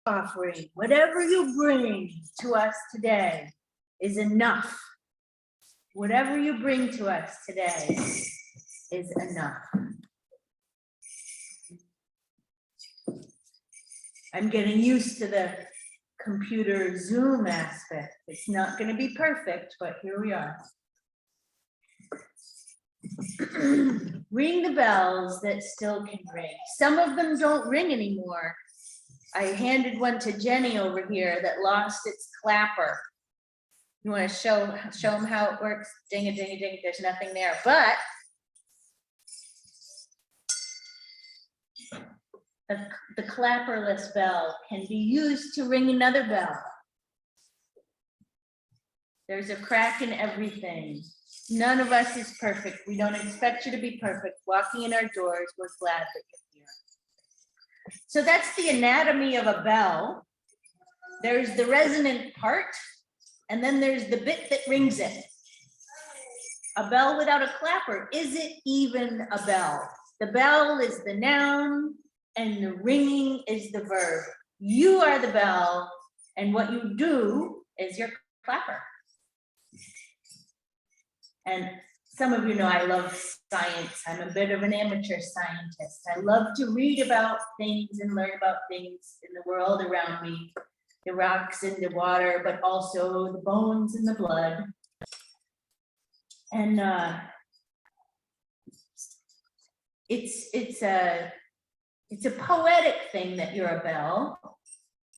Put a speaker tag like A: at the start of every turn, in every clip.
A: offering, whatever you bring to us today is enough. Whatever you bring to us today is enough. I'm getting used to the computer Zoom aspect. It's not going to be perfect, but here we are. Ring the bells that still can ring. Some of them don't ring anymore. I handed one to Jenny over here that lost its clapper. You want to show them how it works? Ding a ding a ding. There's nothing there, but the clapperless bell can be used to ring another bell. There's a crack in everything. None of us is perfect. We don't expect you to be perfect. Walking in our doors, we're glad that you're here. So that's the anatomy of a bell. There's the resonant part, and then there's the bit that rings it. A bell without a clapper, is it even a bell? The bell is the noun, and the ringing is the verb. You are the bell, and what you do is your clapper. And some of you know I love science. I'm a bit of an amateur scientist. I love to read about things and learn about things in the world around me, the rocks in the water, but also the bones and the blood. And it's a poetic thing that you're a bell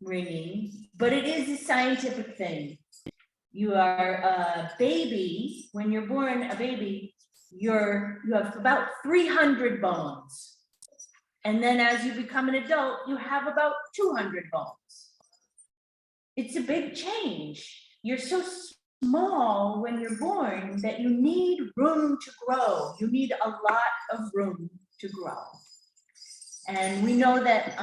A: ringing, but it is a scientific thing. You are a baby. When you're born a baby, you have about 300 bones. And then as you become an adult, you have about 200 bones. It's a big change. You're so small when you're born that you need room to grow. You need a lot of room to grow. And we know that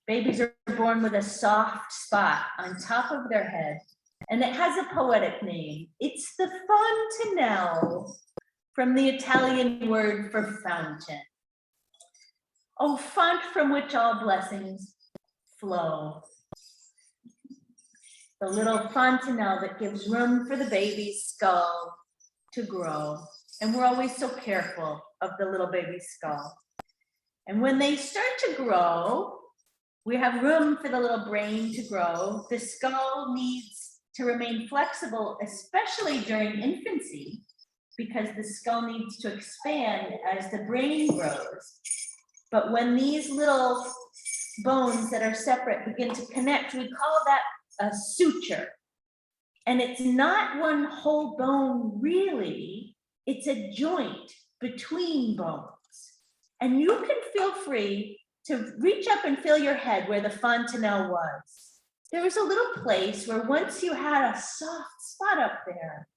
A: babies are born with a soft spot on top of their head. And it has a poetic name. It's the fontanelle, from the Italian word for fountain. Oh, font from which all blessings flow. The little fontanelle that gives room for the baby's skull to grow. And we're always so careful of the little baby's skull. And when they start to grow, we have room for the little brain to grow. The skull needs to remain flexible, especially during infancy, because the skull needs to expand as the brain grows. But when these little bones that are separate begin to connect, we call that a suture. And it's not one whole bone really, it's a joint between bones. And you can feel free to reach up and feel your head where the fontanelle was. There was a little place where once you had a soft spot up there,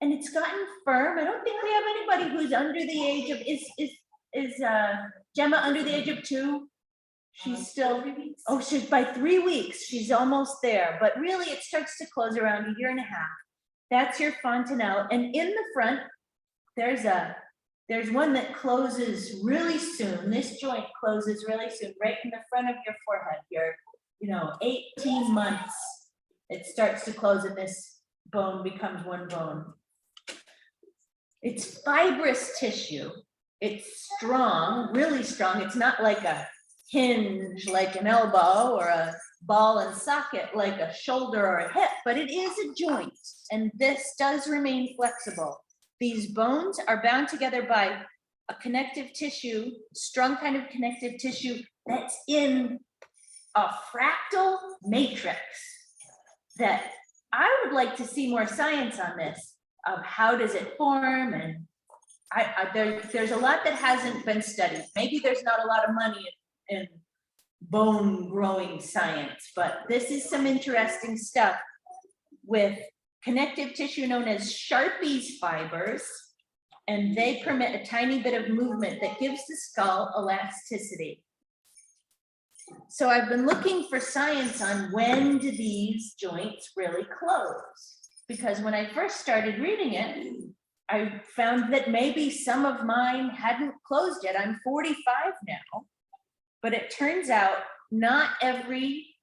A: and it's gotten firm. I don't think we have anybody who's under the age of, is Gemma under the age of 2? She's still, oh, she's by 3 weeks, she's almost there, but really it starts to close around 1.5 years. That's your fontanelle. And in the front, there's one that closes really soon. This joint closes really soon, right in the front of your forehead. 18 months, it starts to close and this bone becomes one bone. It's fibrous tissue. It's strong, really strong. It's not like a hinge like an elbow or a ball and socket like a shoulder or a hip, but it is a joint, and this does remain flexible. These bones are bound together by a connective tissue, strong kind of connective tissue that's in a fractal matrix that I would like to see more science on this, of how does it form, and there's a lot that hasn't been studied. Maybe there's not a lot of money in bone growing science, but this is some interesting stuff with connective tissue known as Sharpie's fibers, and they permit a tiny bit of movement that gives the skull elasticity. So I've been looking for science on when do these joints really close? Because when I first started reading it, I found that maybe some of mine hadn't closed yet. I'm 45 now, but it turns out not every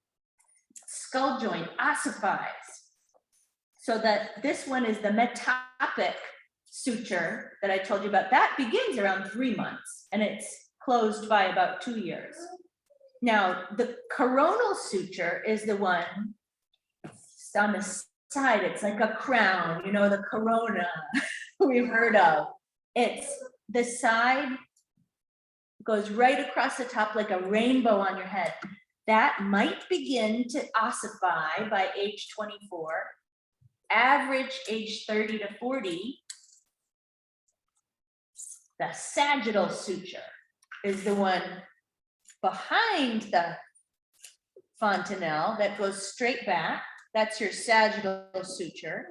A: skull joint ossifies. So that this one is the metopic suture that I told you about. That begins around 3 months and it's closed by about 2 years. Now, the coronal suture is the one on the side. It's like a crown, you know, the corona we've heard of. It's the side goes right across the top like a rainbow on your head. That might begin to ossify by age 24. Average age 30 to 40. The sagittal suture is the one behind the fontanelle that goes straight back. That's your sagittal suture.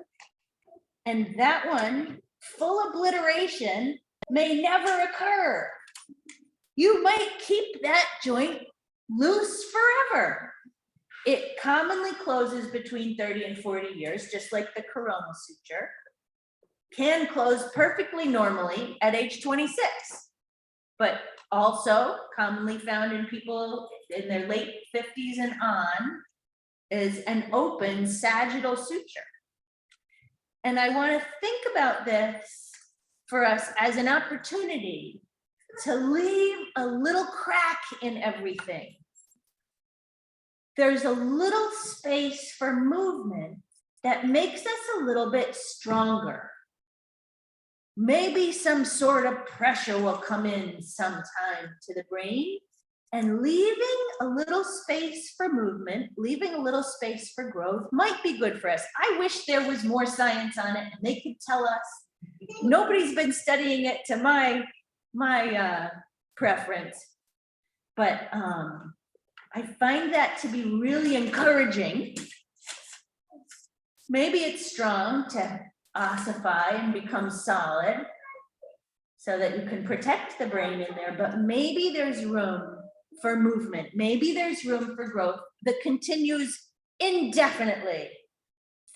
A: And that one, full obliteration, may never occur. You might keep that joint loose forever. It commonly closes between 30 and 40 years, just like the coronal suture. Can close perfectly normally at age 26, but also commonly found in people in their late 50s and on is an open sagittal suture. And I want to think about this for us as an opportunity to leave a little crack in everything. There's a little space for movement that makes us a little bit stronger. Maybe some sort of pressure will come in sometime to the brain, and leaving a little space for movement, leaving a little space for growth might be good for us. I wish there was more science on it and they could tell us. Nobody's been studying it to my preference, but I find that to be really encouraging. Maybe it's strong to ossify and become solid so that you can protect the brain in there, but maybe there's room for movement. Maybe there's room for growth that continues indefinitely.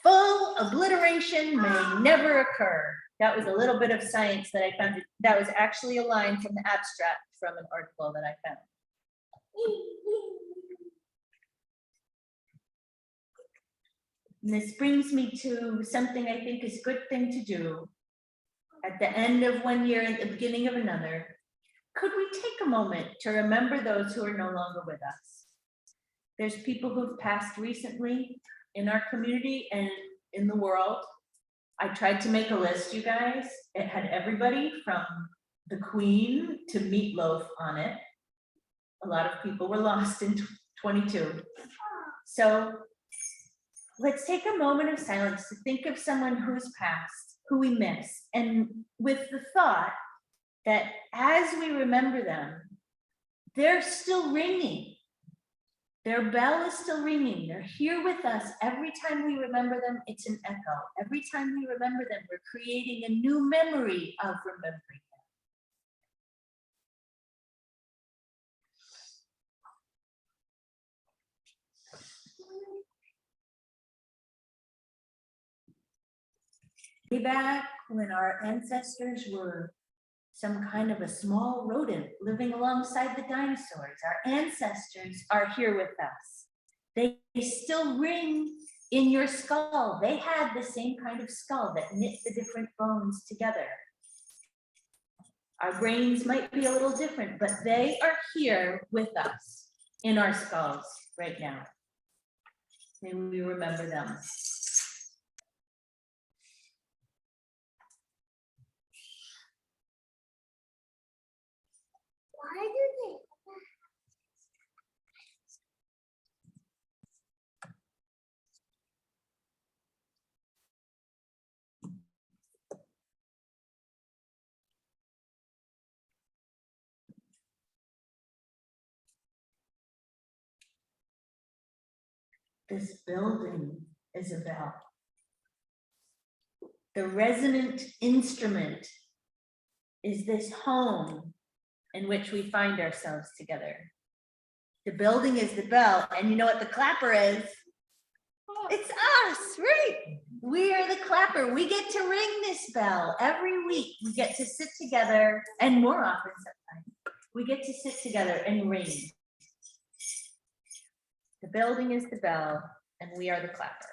A: Full obliteration may never occur. That was a little bit of science that I found. That was actually a line from the abstract from an article that I found. And this brings me to something I think is a good thing to do at the end of one year and the beginning of another. Could we take a moment to remember those who are no longer with us? There's people who've passed recently in our community and in the world. I tried to make a list, you guys. It had everybody from the Queen to Meatloaf on it. A lot of people were lost in 22. So let's take a moment of silence to think of someone who's passed, who we miss, and with the thought that as we remember them, they're still ringing. Their bell is still ringing. They're here with us. Every time we remember them, it's an echo. Every time we remember them, we're creating a new memory of remembering them. Way back when our ancestors were some kind of a small rodent living alongside the dinosaurs, our ancestors are here with us. They still ring in your skull. They had the same kind of skull that knit the different bones together. Our brains might be a little different, but they are here with us in our skulls right now. May we remember them.
B: Why do they?
A: This building is a bell. The resonant instrument is this home in which we find ourselves together. The building is the bell, and you know what the clapper is? It's us, right? We are the clapper. We get to ring this bell every week. We get to sit together, and more often sometimes, we get to sit together and ring. The building is the bell. and we are the clapper.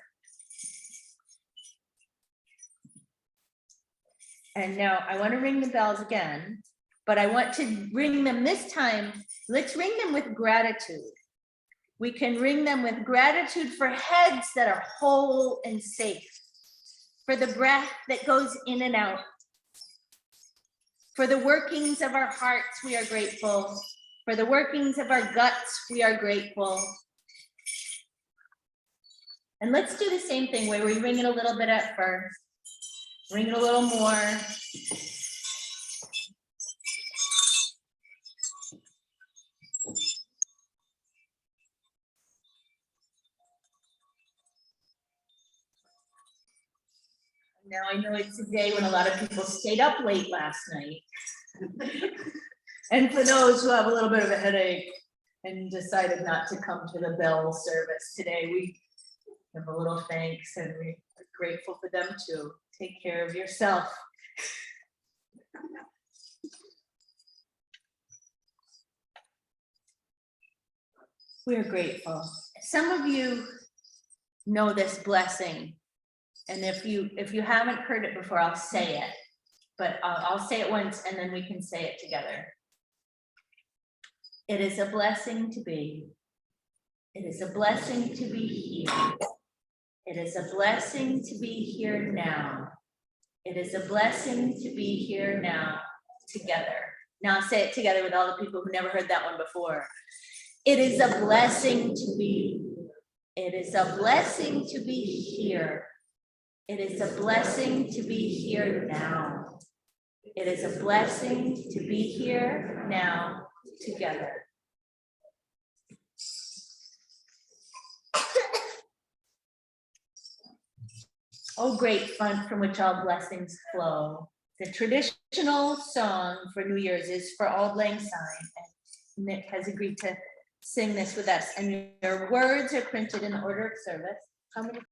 A: And now I want to ring the bells again, but I want to ring them this time. Let's ring them with gratitude. We can ring them with gratitude for heads that are whole and safe, for the breath that goes in and out, for the workings of our hearts, we are grateful. For the workings of our guts, we are grateful. And let's do the same thing where we ring it a little bit at first, ring it a little more. Now I know it's a day when a lot of people stayed up late last night. And for those who have a little bit of a headache and decided not to come to the bell service today, we have a little thanks and we're grateful for them too. Take care of yourself. We're grateful. Some of you know this blessing. And if you haven't heard it before, I'll say it, but I'll say it once and then we can say it together. It is a blessing to be. It is a blessing to be here. It is a blessing to be here now. It is a blessing to be here now together. Now say it together with all the people who never heard that one before. It is a blessing to be. It is a blessing to be here. It is a blessing to be here now. It is a blessing to be here now together. Oh, great font from which all blessings flow. The traditional song for New Year's is For Auld Lang Syne, and Nick has agreed to sing this with us. And your words are printed in order of service. How many?